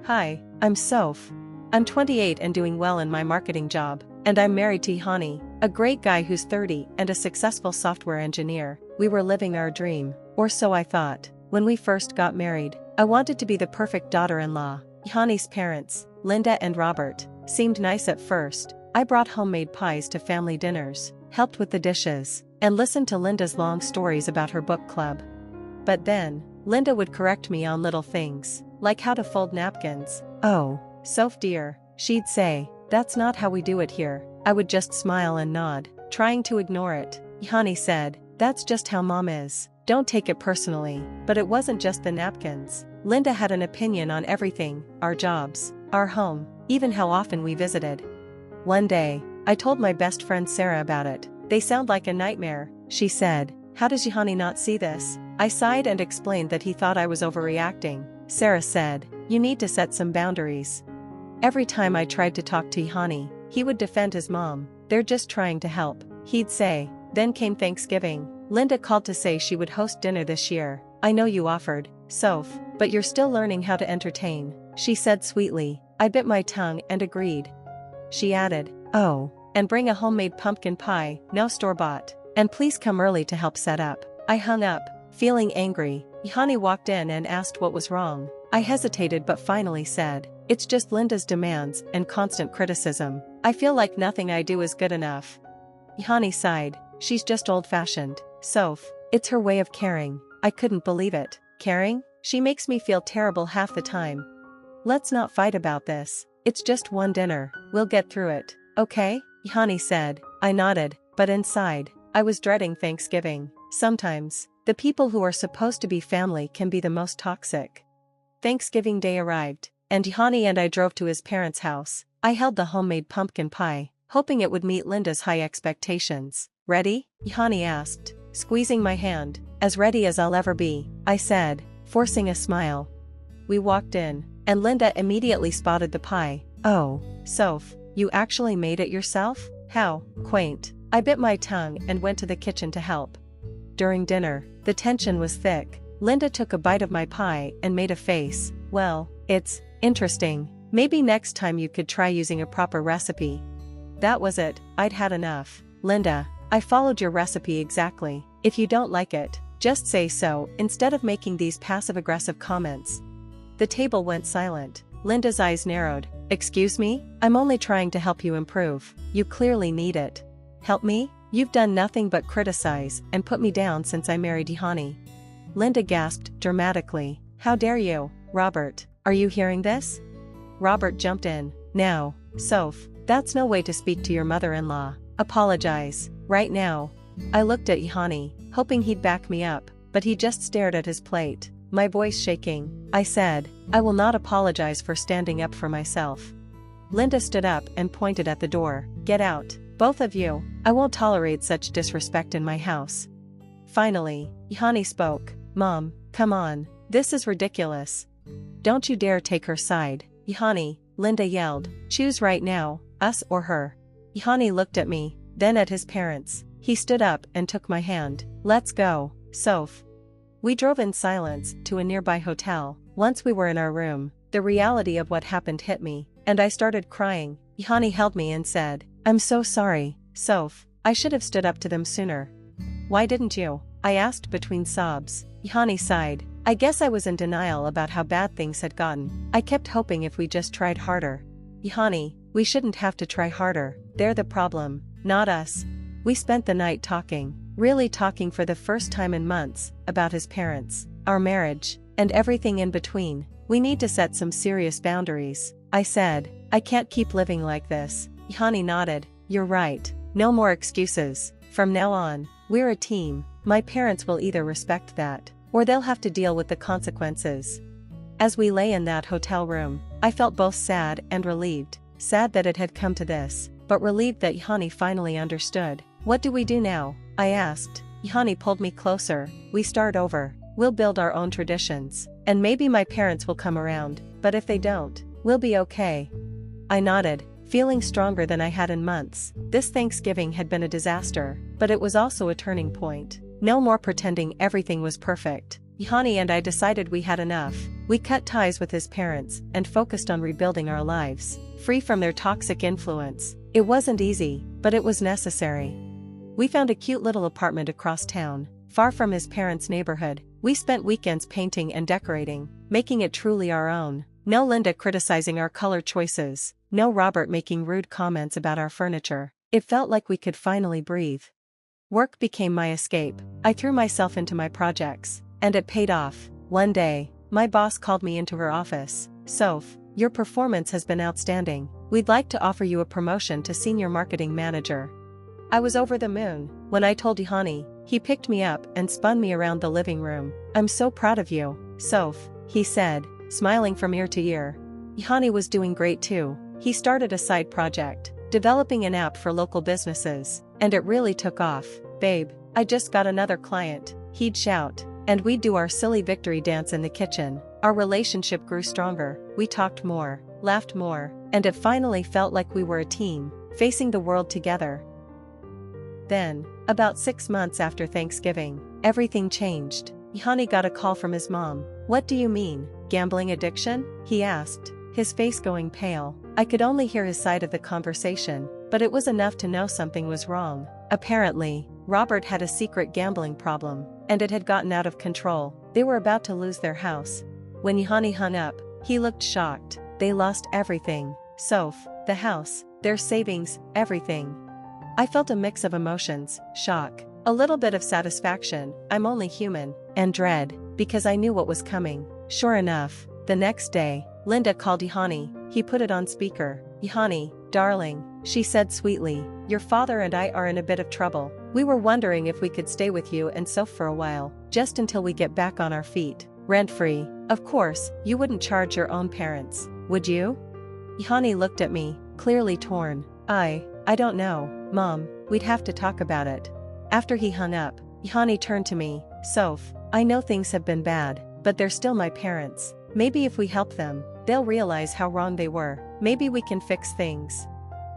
Hi, I'm Soph. I'm 28 and doing well in my marketing job, and I'm married to Hani, a great guy who's 30 and a successful software engineer. We were living our dream, or so I thought. When we first got married, I wanted to be the perfect daughter-in-law. Hani's parents, Linda and Robert, seemed nice at first. I brought homemade pies to family dinners, helped with the dishes, and listened to Linda's long stories about her book club. But then, Linda would correct me on little things, like how to fold napkins. "Oh, Soph dear," she'd say, "that's not how we do it here." I would just smile and nod, trying to ignore it. Hani said, "That's just how mom is. Don't take it personally." But it wasn't just the napkins. Linda had an opinion on everything: our jobs, our home, even how often we visited. One day, I told my best friend Sarah about it. "They sound like a nightmare," she said. "How does Hani not see this?" I sighed and explained that he thought I was overreacting. Sarah said, "You need to set some boundaries." Every time I tried to talk to Hani, he would defend his mom. "They're just trying to help," he'd say. Then came Thanksgiving. Linda called to say she would host dinner this year. "I know you offered, Soph, but you're still learning how to entertain," she said sweetly. I bit my tongue and agreed. She added, "Oh, and bring a homemade pumpkin pie, no store-bought. And please come early to help set up." I hung up, feeling angry. Hani walked in and asked what was wrong. I hesitated but finally said, "It's just Linda's demands and constant criticism. I feel like nothing I do is good enough." Hani sighed. "She's just old-fashioned, Soph. It's her way of caring." I couldn't believe it. "Caring? She makes me feel terrible half the time." "Let's not fight about this. It's just one dinner. We'll get through it, okay?" Hani said. I nodded, but inside, I was dreading Thanksgiving. Sometimes, the people who are supposed to be family can be the most toxic. Thanksgiving Day arrived, and Hani and I drove to his parents' house. I held the homemade pumpkin pie, hoping it would meet Linda's high expectations. "Ready?" Hani asked, squeezing my hand. "As ready as I'll ever be," I said, forcing a smile. We walked in, and Linda immediately spotted the pie. "Oh, Soph, you actually made it yourself? How quaint." I bit my tongue and went to the kitchen to help. During dinner, the tension was thick. Linda took a bite of my pie and made a face. "Well, it's interesting. Maybe next time you could try using a proper recipe." That was it. I'd had enough. "Linda, I followed your recipe exactly. If you don't like it, just say so instead of making these passive-aggressive comments." The table went silent. Linda's eyes narrowed. "Excuse me? I'm only trying to help you improve. You clearly need it." "Help me? You've done nothing but criticize and put me down since I married Hani." Linda gasped dramatically. "How dare you, Robert? Are you hearing this?" Robert jumped in. "Now, Soph, that's no way to speak to your mother-in-law. Apologize, right now." I looked at Hani, hoping he'd back me up, but he just stared at his plate. My voice shaking, I said, "I will not apologize for standing up for myself." Linda stood up and pointed at the door. "Get out, both of you. I won't tolerate such disrespect in my house." Finally, Hani spoke. "Mom, come on, this is ridiculous. Don't you dare take her side." "Hani," Linda yelled, "choose right now, us or her." Hani looked at me, then at his parents. He stood up and took my hand. "Let's go, Soph." We drove in silence to a nearby hotel. Once we were in our room, the reality of what happened hit me, and I started crying. Hani held me and said, "I'm so sorry, Soph. I should have stood up to them sooner." "Why didn't you?" I asked between sobs. Hani sighed. "I guess I was in denial about how bad things had gotten. I kept hoping if we just tried harder." "Hani, we shouldn't have to try harder. They're the problem, not us." We spent the night talking, really talking for the first time in months, about his parents, our marriage, and everything in between. "We need to set some serious boundaries," I said. "I can't keep living like this." Hani nodded. "You're right. No more excuses. From now on, we're a team. My parents will either respect that, or they'll have to deal with the consequences." As we lay in that hotel room, I felt both sad and relieved. Sad that it had come to this, but relieved that Hani finally understood. "What do we do now?" I asked. Hani pulled me closer. "We start over. We'll build our own traditions. And maybe my parents will come around, but if they don't, we'll be okay." I nodded, feeling stronger than I had in months. This Thanksgiving had been a disaster, but it was also a turning point. No more pretending everything was perfect. Ihani and I decided we had enough. We cut ties with his parents and focused on rebuilding our lives, free from their toxic influence. It wasn't easy, but it was necessary. We found a cute little apartment across town, far from his parents' neighborhood. We spent weekends painting and decorating, making it truly our own. No Linda criticizing our color choices, no Robert making rude comments about our furniture. It felt like we could finally breathe. Work became my escape. I threw myself into my projects, and it paid off. One day, my boss called me into her office. "Soph, your performance has been outstanding. We'd like to offer you a promotion to senior marketing manager." I was over the moon. When I told Ihani, he picked me up and spun me around the living room. "I'm so proud of you, Soph," he said, smiling from ear to ear. Ihani was doing great too. He started a side project, developing an app for local businesses, and it really took off. "Babe, I just got another client," he'd shout, and we'd do our silly victory dance in the kitchen. Our relationship grew stronger, we talked more, laughed more, and it finally felt like we were a team, facing the world together. Then, about 6 months after Thanksgiving, everything changed. Ihani got a call from his mom. "What do you mean, gambling addiction?" he asked, his face going pale. I could only hear his side of the conversation, but it was enough to know something was wrong. Apparently, Robert had a secret gambling problem, and it had gotten out of control. They were about to lose their house. When Ihani hung up, he looked shocked. They lost everything. Soph, the house, their savings, everything. I felt a mix of emotions, shock, a little bit of satisfaction, I'm only human, and dread, because I knew what was coming. Sure enough, the next day, Linda called Ihani. He put it on speaker. "Ihani, darling," she said sweetly, "your father and I are in a bit of trouble. We were wondering if we could stay with you and Soph for a while, just until we get back on our feet. Rent-free. Of course, you wouldn't charge your own parents, would you?" Ihani looked at me, clearly torn. I don't know, Mom, we'd have to talk about it." After he hung up, Ihani turned to me. "Soph, I know things have been bad, but they're still my parents. Maybe if we help them, they'll realize how wrong they were. Maybe we can fix things."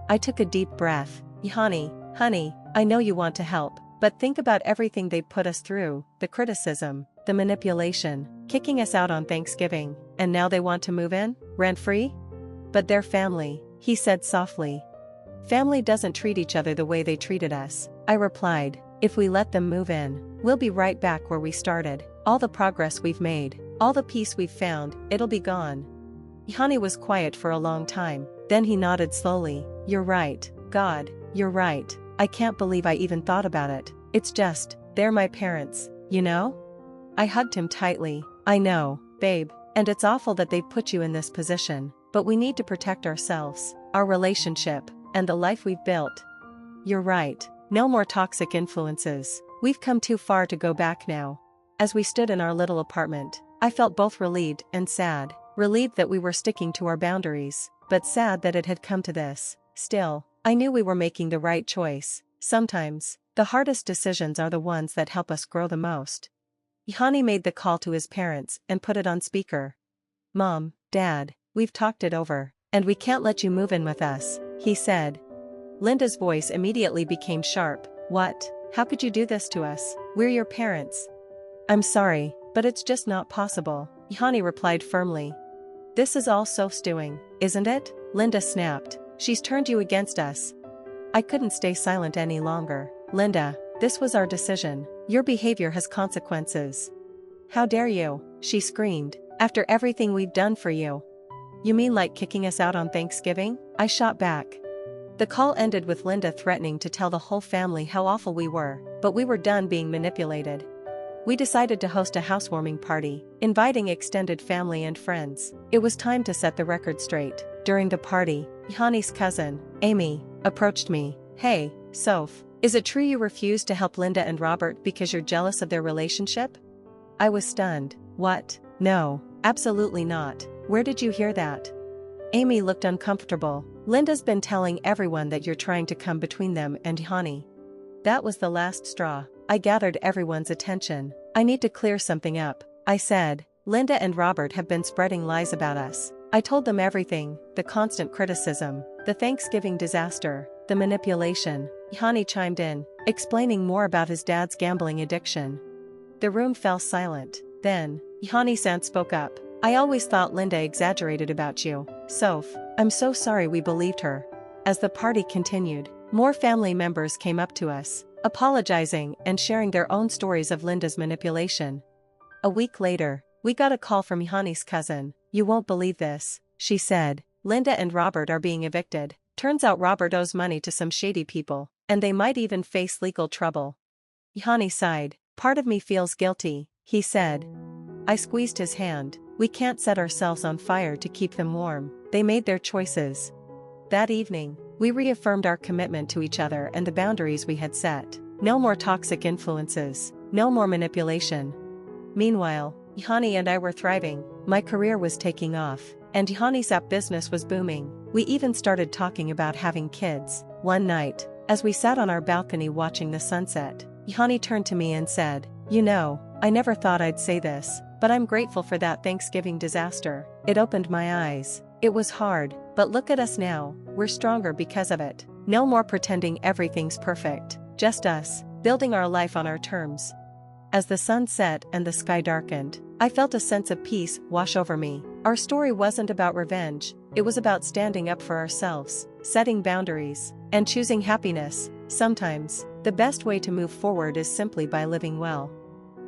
I took a deep breath. "Ihani, honey, I know you want to help, but think about everything they put us through, the criticism, the manipulation, kicking us out on Thanksgiving, and now they want to move in, rent-free? But they're family," he said softly. "Family doesn't treat each other the way they treated us," I replied. "If we let them move in, we'll be right back where we started. All the progress we've made, all the peace we've found, it'll be gone." Ihani was quiet for a long time, then he nodded slowly. "You're right, God, you're right. I can't believe I even thought about it. It's just, they're my parents, you know?" I hugged him tightly. "I know, babe, and it's awful that they've put you in this position, but we need to protect ourselves, our relationship, and the life we've built. You're right, no more toxic influences. We've come too far to go back now." As we stood in our little apartment, I felt both relieved and sad. Relieved that we were sticking to our boundaries, but sad that it had come to this. Still, I knew we were making the right choice. Sometimes, the hardest decisions are the ones that help us grow the most. Ihani made the call to his parents and put it on speaker. "Mom, Dad, we've talked it over, and we can't let you move in with us," he said. Linda's voice immediately became sharp. "What? How could you do this to us? We're your parents." "I'm sorry, but it's just not possible," Ihani replied firmly. "This is all Soph's doing, isn't it?" Linda snapped. "She's turned you against us." I couldn't stay silent any longer. "Linda, this was our decision. Your behavior has consequences." "How dare you?" she screamed. "After everything we've done for you. You mean like kicking us out on Thanksgiving?" I shot back. The call ended with Linda threatening to tell the whole family how awful we were, but we were done being manipulated. We decided to host a housewarming party, inviting extended family and friends. It was time to set the record straight. During the party, Ihani's cousin, Amy, approached me. "Hey, Soph, is it true you refused to help Linda and Robert because you're jealous of their relationship?" I was stunned. "What? No, absolutely not. Where did you hear that?" Amy looked uncomfortable. "Linda's been telling everyone that you're trying to come between them and Ihani." That was the last straw. I gathered everyone's attention. "I need to clear something up," I said. "Linda and Robert have been spreading lies about us. I told them everything, the constant criticism, the Thanksgiving disaster, the manipulation." Ihani chimed in, explaining more about his dad's gambling addiction. The room fell silent. Then, Yohani-san spoke up. I always thought Linda exaggerated about you, Soph. I'm so sorry we believed her. As the party continued, more family members came up to us, apologizing and sharing their own stories of Linda's manipulation. A week later, we got a call from Yohani's cousin. You won't believe this, she said. Linda and Robert are being evicted. Turns out Robert owes money to some shady people, and they might even face legal trouble. Yohani sighed. Part of me feels guilty, he said. I squeezed his hand. We can't set ourselves on fire to keep them warm. They made their choices. That evening, we reaffirmed our commitment to each other and the boundaries we had set. No more toxic influences. No more manipulation. Meanwhile, Yohani and I were thriving. My career was taking off, and Yohani's app business was booming. We even started talking about having kids. One night, as we sat on our balcony watching the sunset, Yohani turned to me and said, You know, I never thought I'd say this, but I'm grateful for that Thanksgiving disaster. It opened my eyes. It was hard, but look at us now. We're stronger because of it. No more pretending everything's perfect. Just us, building our life on our terms. As the sun set and the sky darkened, I felt a sense of peace wash over me. Our story wasn't about revenge. It was about standing up for ourselves, setting boundaries, and choosing happiness. Sometimes, the best way to move forward is simply by living well.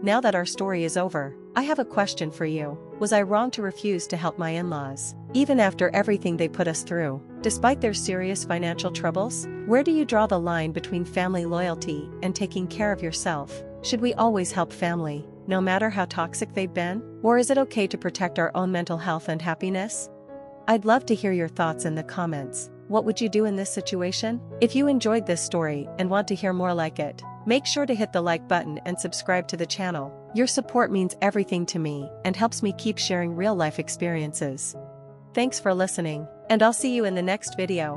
Now that our story is over, I have a question for you. Was I wrong to refuse to help my in-laws, even after everything they put us through? Despite their serious financial troubles, where do you draw the line between family loyalty and taking care of yourself? Should we always help family, no matter how toxic they've been? Or is it okay to protect our own mental health and happiness? I'd love to hear your thoughts in the comments. What would you do in this situation? If you enjoyed this story and want to hear more like it, make sure to hit the like button and subscribe to the channel. Your support means everything to me and helps me keep sharing real-life experiences. Thanks for listening, and I'll see you in the next video.